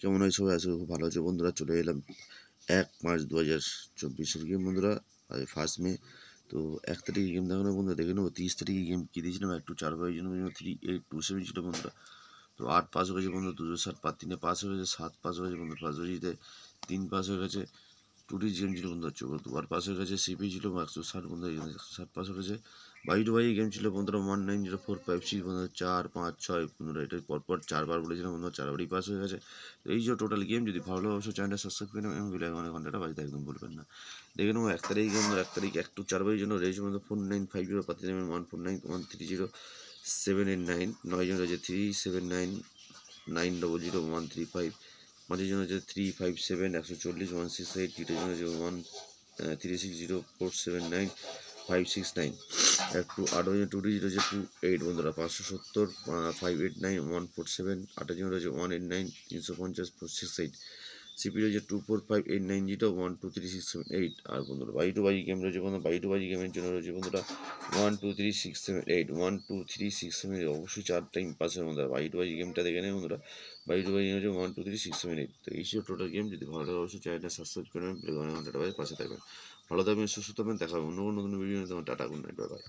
কেমন হয় সবাই? আজকে খুব ভালো আছে বন্ধুরা। চলে এলাম 1 মার্চ 2024 গেম বন্ধুরা, আজ 1 মে। তো 1 তারিখে গেম দেখানো বন্ধুরা, দেখে নেবো 30 তারিখে গেম কি দিয়েছিলাম। একটু 4 জন্য 3827 ছিল বন্ধুরা। তো 8 পাস হয়ে গেছে বন্ধুরা, 260 পার 3 পাস হয়ে গেছে, 7 পাস হয়ে গেছে বন্ধুরা। পাস হয়ে যেতে 3 পাস হয়ে গেছে। টুটি গেম ছিল বন্ধুরা, 2বার পাস হয়ে গেছে। সিপি ছিল 160 বন্ধুরা, 160 পাস হয়ে গেছে। বাই টু বাই গেম ছিল বন্ধুরা 190456 বন্ধুরা, 4 5 6 বন্ধুরা। এটা পরপর 4বার বলেছিলাম বন্ধুরা, 4বারই পাস হয়ে গেছে। তো এই যে টোটাল গেম, যদি ভালো লাগে অবশ্যই চ্যানেলটা সাবস্ক্রাইব করে নেবেন এবং বেল আইকনের ঘন্টাটা বাজতে একদম ভুলবেন না। দেখে নেবো 1 তারিখ গেম, 1 তারিখ 1 to 4 জন্য রয়েছে বন্ধুরা 4950 পাতি নেবেন 149130789, 9 জন রয়েছে 3799000135, 5 জন রয়েছে 357 140 168, টিটের জন্য রয়েছে 1360479 569, একটু 8 জন 2 রয়েছে 28 বন্ধুরা 570 589 147, 8 জন রয়েছে 189 350 468, সিপি রয়েছে 245890 12367 আর বন্ধুরা বাই টু বাই গেম রয়েছে বন্ধুরা। বাই টু বাই গেমের জন্য রয়েছে বন্ধুরা 12367 12367, অবশ্যই 4 টাইম পাসের মধ্যে বাই টু বাই গেমটা দেখে নেই বন্ধুরা। বাই টু বাই গেম হচ্ছে 12367। তো এই ছিল টোটাল গেম। যদি ভালো লাগে অবশ্যই চ্যানেলটা সাবস্ক্রাইব করে নেবেন, ঘন্টাটা পাশে থাকবেন। ভালো থাকবেন, সুস্থ থাকবেন, দেখা হবে অন্য কোনো নতুন ভিডিও নিয়ে। তোমার tata, good night, bye bye.